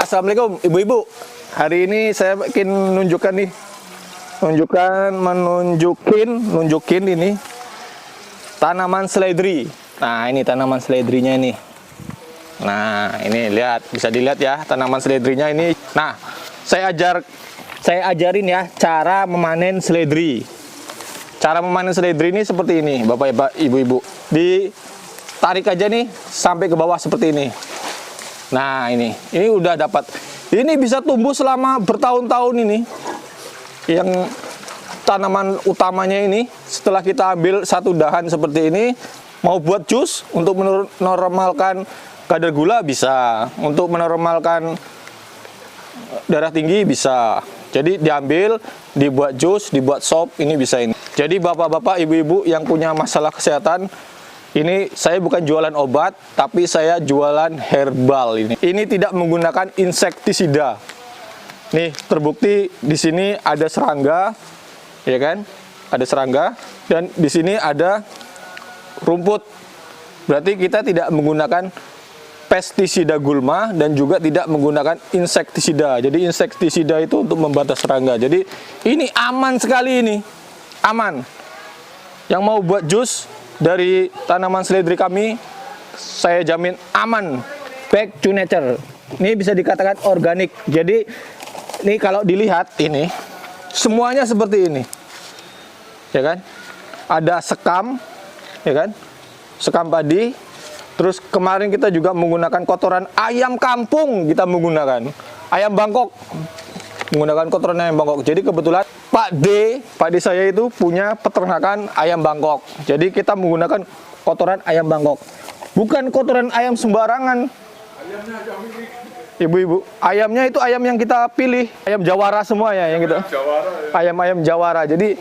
Assalamualaikum ibu-ibu. Hari ini saya ingin nunjukin ini tanaman seledri. Nah, ini tanaman seledrinya ini. Nah, ini lihat, bisa dilihat ya tanaman seledrinya ini. Nah, saya ajarin ya cara memanen seledri. Cara memanen seledri ini seperti ini, Bapak, Ibu-ibu. Ditarik aja nih sampai ke bawah seperti ini. Nah, ini udah dapat. Ini bisa tumbuh selama bertahun-tahun ini. Yang tanaman utamanya ini, setelah kita ambil satu dahan seperti ini, mau buat jus untuk menormalkan kadar gula bisa, untuk menormalkan darah tinggi bisa. Jadi diambil, dibuat jus, dibuat sop, ini bisa ini. Jadi bapak-bapak, ibu-ibu yang punya masalah kesehatan, ini saya bukan jualan obat, tapi saya jualan herbal ini. Ini tidak menggunakan insektisida. Nih, terbukti di sini ada serangga, ya kan? Ada serangga dan di sini ada rumput. Berarti kita tidak menggunakan pestisida gulma dan juga tidak menggunakan insektisida. Jadi insektisida itu untuk membatas serangga. Jadi ini aman sekali ini. Aman. Yang mau buat jus dari tanaman seledri kami, saya jamin aman. Back to nature. Ini bisa dikatakan organik. Jadi ini kalau dilihat ini semuanya seperti ini. Ya kan? Ada sekam, ya kan? Sekam padi. Terus kemarin kita juga menggunakan kotoran ayam kampung, kita menggunakan ayam Bangkok. Menggunakan kotoran ayam Bangkok. Jadi kebetulan Pak D saya itu punya peternakan ayam Bangkok. Jadi kita menggunakan kotoran ayam Bangkok. Bukan kotoran ayam sembarangan. Ayamnya aja milik. Ibu-ibu, ayamnya itu ayam yang kita pilih, ayam Jawara semua ya, yang kita. Ayam-ayam Jawara. Jadi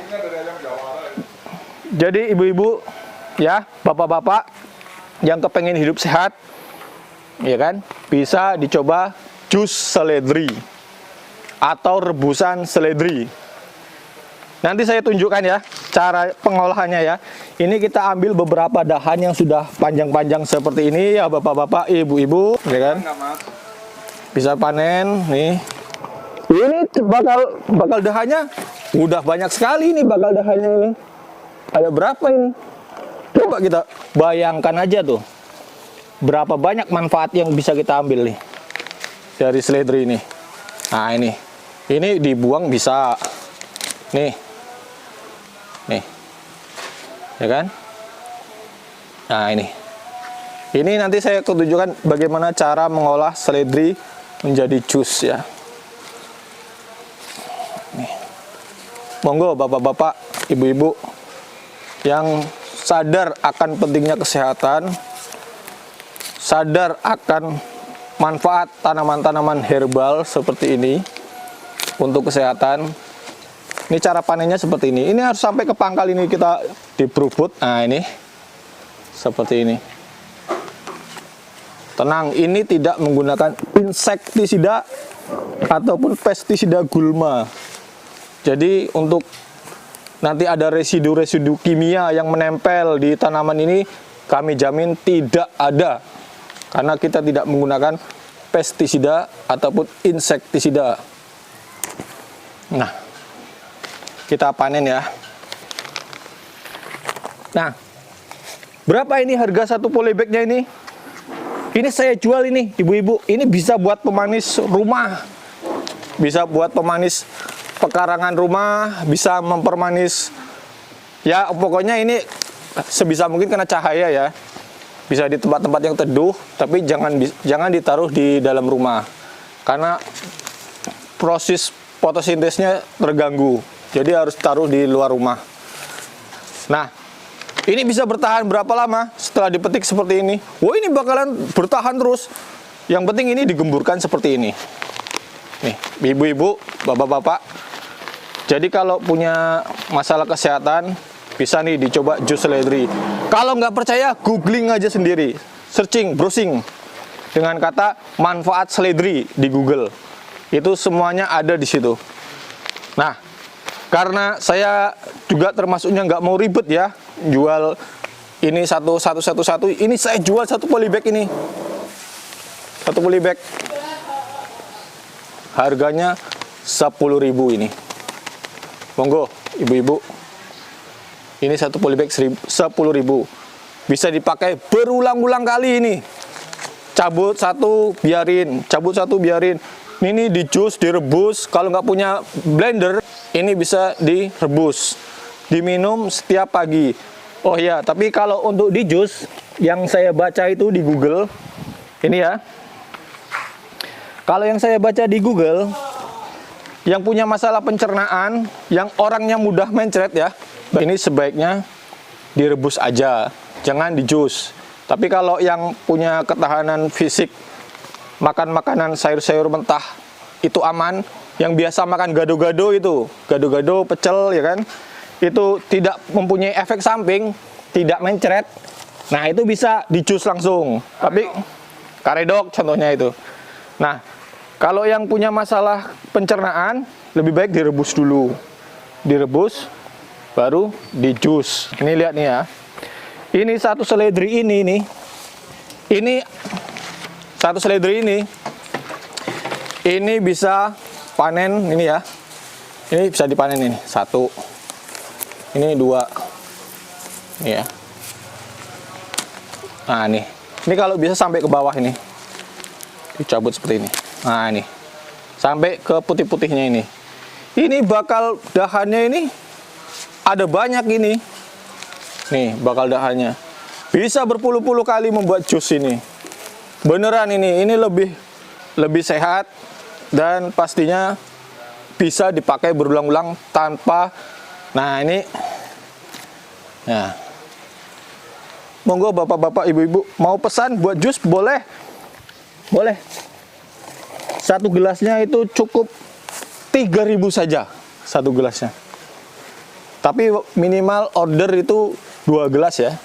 ibu-ibu ya, bapak-bapak yang kepengen hidup sehat, ya kan, bisa dicoba jus seledri atau rebusan seledri. Nanti saya tunjukkan ya cara pengolahannya ya. Ini kita ambil beberapa dahan yang sudah panjang-panjang seperti ini ya, bapak-bapak, ibu-ibu, ya kan. Bisa panen nih. Ini bakal dahannya udah banyak sekali nih, bakal dahannya ini. Ada berapa ini? Coba kita bayangkan aja tuh, berapa banyak manfaat yang bisa kita ambil nih dari seledri ini. Nah, ini dibuang bisa nih, ya kan? Nah, ini nanti saya tunjukkan bagaimana cara mengolah seledri menjadi jus ya. Nih. Monggo bapak-bapak, ibu-ibu yang sadar akan pentingnya kesehatan, sadar akan manfaat tanaman-tanaman herbal seperti ini untuk kesehatan. Ini cara panennya seperti ini. Ini harus sampai ke pangkal ini kita diberubut. Nah, ini seperti ini. Tenang, ini tidak menggunakan insektisida ataupun pestisida gulma. Jadi untuk nanti ada residu-residu kimia yang menempel di tanaman ini, kami jamin tidak ada. Karena kita tidak menggunakan pestisida ataupun insektisida. Nah, kita panen ya. Nah, berapa ini harga satu polybagnya ini? Ini saya jual ini, ibu-ibu. Ini bisa buat pemanis rumah. Bisa buat pemanis pekarangan rumah, bisa mempermanis. Ya, pokoknya ini sebisa mungkin kena cahaya ya. Bisa di tempat-tempat yang teduh, tapi jangan ditaruh di dalam rumah. Karena proses fotosintesnya terganggu. Jadi harus taruh di luar rumah. Nah, ini bisa bertahan berapa lama setelah dipetik seperti ini? Wah, ini bakalan bertahan terus. Yang penting ini digemburkan seperti ini. Nih, ibu-ibu, bapak-bapak. Jadi kalau punya masalah kesehatan, bisa nih dicoba jus seledri. Kalau nggak percaya, googling aja sendiri. Searching, browsing. Dengan kata manfaat seledri di Google. Itu semuanya ada di situ. Nah, karena saya juga termasuknya nggak mau ribet ya, jual ini satu, ini saya jual satu polybag ini. Satu polybag. Harganya 10.000 ini. Monggo, ibu-ibu. Ini satu polybag 10.000. Bisa dipakai berulang-ulang kali ini. Cabut satu, biarin. Cabut satu, biarin. Ini di jus, direbus. Kalau nggak punya blender, ini bisa direbus. Diminum setiap pagi. Oh ya, tapi kalau untuk di jus, yang saya baca itu di Google, ini ya. Kalau yang saya baca di Google, yang punya masalah pencernaan, yang orangnya mudah mencret ya, ini sebaiknya direbus aja, jangan di jus. Tapi kalau yang punya ketahanan fisik, makan makanan sayur-sayur mentah, itu aman. Yang biasa makan gado-gado itu, gado-gado, pecel ya kan, itu tidak mempunyai efek samping, tidak mencret. Nah itu bisa di jus langsung. Tapi karedok contohnya itu. Nah kalau yang punya masalah pencernaan, lebih baik direbus dulu. Direbus, baru di jus. Ini lihat nih ya. Ini satu seledri ini nih. Ini satu seledri ini. Ini bisa panen ini ya. Ini bisa dipanen ini. Satu. Ini dua. Ini ya. Nah nih. Ini kalau bisa sampai ke bawah ini. Dicabut seperti ini. Nah ini. Sampai ke putih-putihnya ini. Ini bakal dahannya ini ada banyak ini. Nih bakal dahannya. Bisa berpuluh-puluh kali membuat jus ini. Beneran ini lebih sehat dan pastinya bisa dipakai berulang-ulang tanpa. Nah ini. Nah. Monggo bapak-bapak, ibu-ibu mau pesan buat jus boleh. Boleh. Satu gelasnya itu cukup 3.000 saja satu gelasnya. Tapi minimal order itu 2 gelas ya.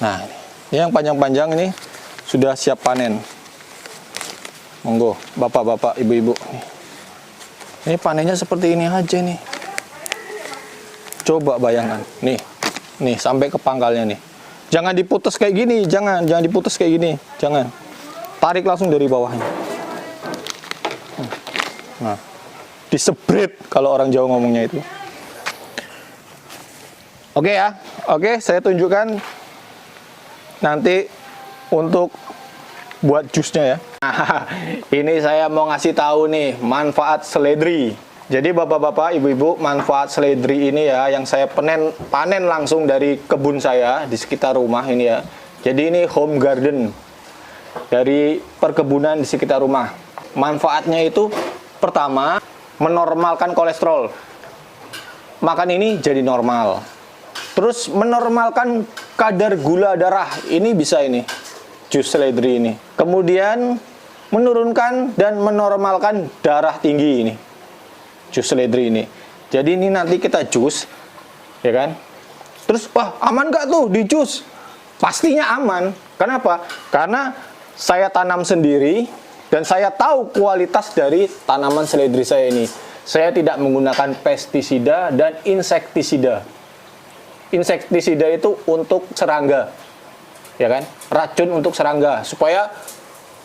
Nah, ini yang panjang-panjang ini sudah siap panen. Monggo, bapak-bapak, ibu-ibu. Ini panennya seperti ini aja nih. Coba bayangkan, nih sampai ke pangkalnya nih. Jangan diputus kayak gini, jangan diputus kayak gini, jangan. Tarik langsung dari bawahnya. Nah, disebret kalau orang Jawa ngomongnya itu. Oke ya, oke saya tunjukkan nanti untuk buat jusnya ya. Nah, ini saya mau ngasih tahu nih manfaat seledri. Jadi bapak-bapak, ibu-ibu, manfaat seledri ini ya yang saya panen langsung dari kebun saya di sekitar rumah ini ya. Jadi ini home garden dari perkebunan di sekitar rumah. Manfaatnya itu pertama menormalkan kolesterol. Makan ini jadi normal. Terus menormalkan kadar gula darah. Ini bisa ini. Jus seledri ini. Kemudian menurunkan dan menormalkan darah tinggi ini. Jus seledri ini. Jadi ini nanti kita jus, ya kan? Terus wah aman gak tuh di jus? Pastinya aman. Kenapa? Karena saya tanam sendiri dan saya tahu kualitas dari tanaman seledri saya ini. Saya tidak menggunakan pestisida dan insektisida. Insektisida itu untuk serangga, ya kan? Racun untuk serangga supaya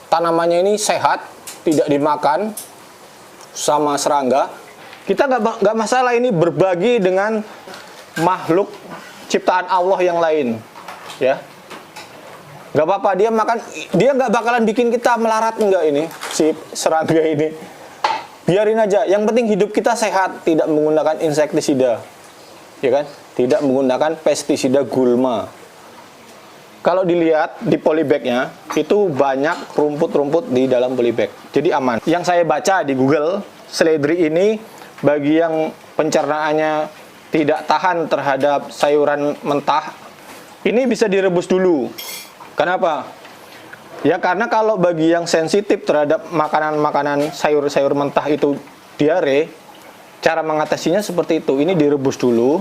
tanamannya ini sehat, tidak dimakan sama serangga. Kita nggak masalah ini berbagi dengan makhluk ciptaan Allah yang lain, ya. Nggak apa-apa dia makan, dia nggak bakalan bikin kita melarat enggak ini si serangga ini. Biarin aja. Yang penting hidup kita sehat, tidak menggunakan insektisida, ya kan? Tidak menggunakan pestisida gulma. Kalau dilihat di polybagnya itu banyak rumput-rumput di dalam polybag, jadi aman. Yang saya baca di Google, seledri ini bagi yang pencernaannya tidak tahan terhadap sayuran mentah, ini bisa direbus dulu. Kenapa? Ya karena kalau bagi yang sensitif terhadap makanan-makanan sayur-sayur mentah itu diare, cara mengatasinya seperti itu. Ini direbus dulu.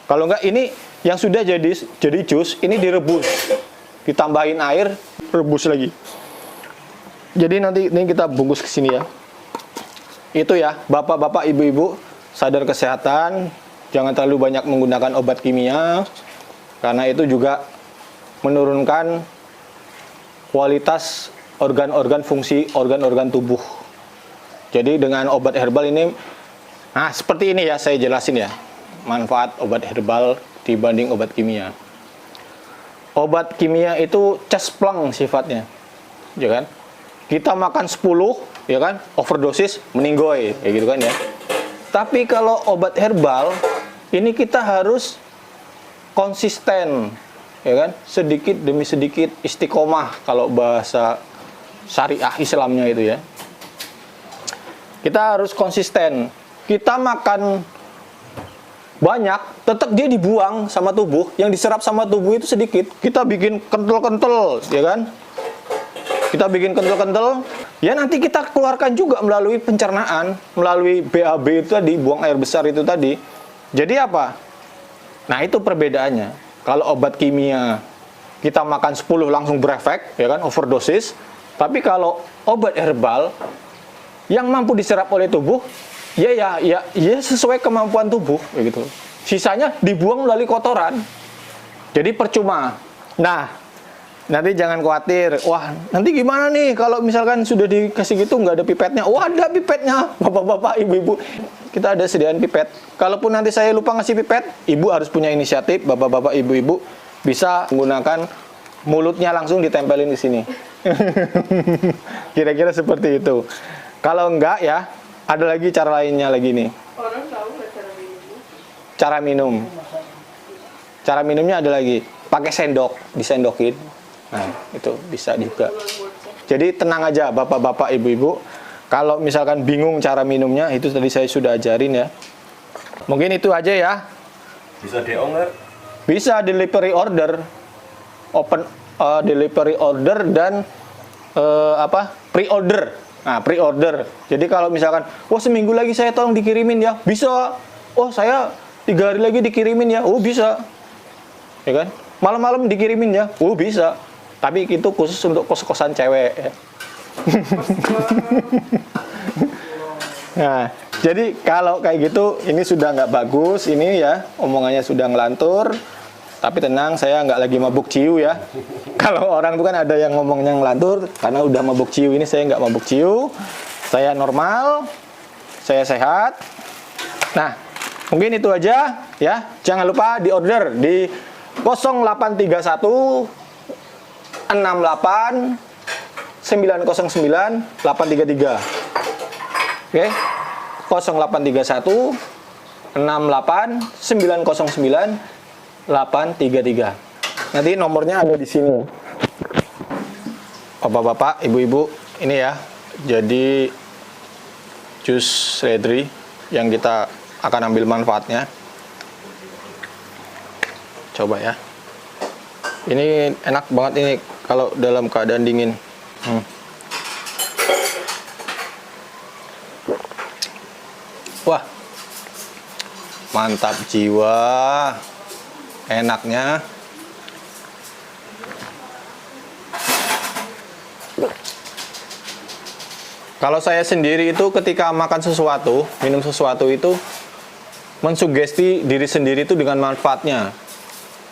Kalau enggak ini yang sudah jadi jus, ini direbus. Ditambahin air, rebus lagi. Jadi nanti ini kita bungkus ke sini ya. Itu ya, bapak-bapak, ibu-ibu, sadar kesehatan, Jangan terlalu banyak menggunakan obat kimia, karena itu juga menurunkan kualitas organ-organ fungsi organ-organ tubuh. Jadi dengan obat herbal ini, nah seperti ini ya, saya jelasin ya, manfaat obat herbal dibanding obat kimia. Obat kimia itu cespleng sifatnya, ya kan? Kita makan 10, ya kan? Overdosis, meninggoy, kayak gitu kan ya. Tapi kalau obat herbal, ini kita harus konsisten, ya kan? Sedikit demi sedikit, istiqomah kalau bahasa syariah Islamnya itu ya. Kita harus konsisten. Kita makan banyak, tetap dia dibuang sama tubuh. Yang diserap sama tubuh itu sedikit. Kita bikin kental-kental, ya kan? Kita bikin kental-kental. Ya nanti kita keluarkan juga melalui pencernaan, melalui BAB itu tadi, buang air besar itu tadi. Jadi apa? Nah itu perbedaannya. Kalau obat kimia, kita makan 10 langsung berefek, ya kan? Overdosis. Tapi kalau obat herbal, yang mampu diserap oleh tubuh, ya sesuai kemampuan tubuh begitu. Sisanya dibuang melalui kotoran. Jadi percuma. Nah, nanti jangan khawatir. Wah, nanti gimana nih kalau misalkan sudah dikasih gitu nggak ada pipetnya? Oh, ada pipetnya, bapak-bapak, ibu-ibu. Kita ada sediaan pipet. Kalaupun nanti saya lupa ngasih pipet, ibu harus punya inisiatif, bapak-bapak, ibu-ibu bisa menggunakan mulutnya langsung ditempelin di sini. Kira-kira seperti itu. Kalau enggak ya, ada lagi cara lainnya lagi nih. Orang tahu nggak cara minumnya? Cara minum. Cara minumnya ada lagi. Pakai sendok, disendokin. Nah, itu bisa juga. Jadi tenang aja bapak-bapak, ibu-ibu. Kalau misalkan bingung cara minumnya, itu tadi saya sudah ajarin ya. Mungkin itu aja ya. Bisa DO nggak? Bisa delivery order. Open delivery order dan pre-order. Nah, pre-order. Jadi kalau misalkan, oh seminggu lagi saya tolong dikirimin ya, bisa. Oh saya 3 hari lagi dikirimin ya, oh bisa. Ya kan? Malam-malam dikirimin ya, oh bisa. Tapi itu khusus untuk kos-kosan cewek ya. Nah, jadi kalau kayak gitu, ini sudah nggak bagus, ini ya, omongannya sudah ngelantur. Tapi tenang, saya nggak lagi mabuk ciu ya. Kalau orang itu kan ada yang ngomongnya ngelantur, karena udah mabuk ciu, ini saya nggak mabuk ciu. Saya normal, saya sehat. Nah, mungkin itu aja ya. Jangan lupa di order di 0831 68 909 833. Oke. 0831 68 909 833. Nanti nomornya ada di sini. Bapak-bapak, ibu-ibu, ini ya. Jadi jus seledri yang kita akan ambil manfaatnya. Coba ya. Ini enak banget ini kalau dalam keadaan dingin. Wah. Mantap jiwa. Enaknya. Kalau saya sendiri itu ketika makan sesuatu, minum sesuatu itu mensugesti diri sendiri itu dengan manfaatnya.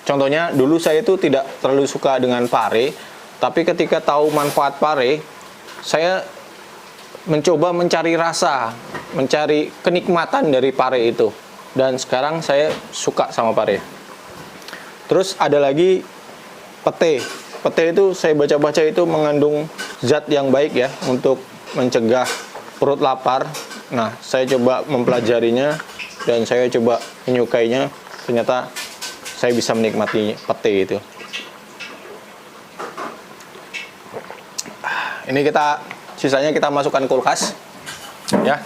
Contohnya dulu saya itu tidak terlalu suka dengan pare, tapi ketika tahu manfaat pare, saya mencoba mencari rasa, mencari kenikmatan dari pare itu. Dan sekarang saya suka sama pare. Terus ada lagi pete. Pete itu saya baca-baca itu mengandung zat yang baik ya untuk mencegah perut lapar. Nah, saya coba mempelajarinya dan saya coba menyukainya. Ternyata saya bisa menikmati pete itu. Ini sisanya kita masukkan kulkas ya.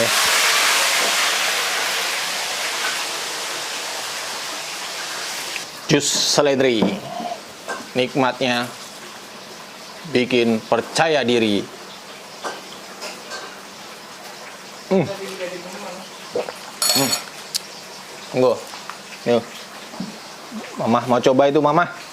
Nih. Jus seledri, nikmatnya bikin percaya diri. Enggak. Nih. Mama mau coba itu, Mama.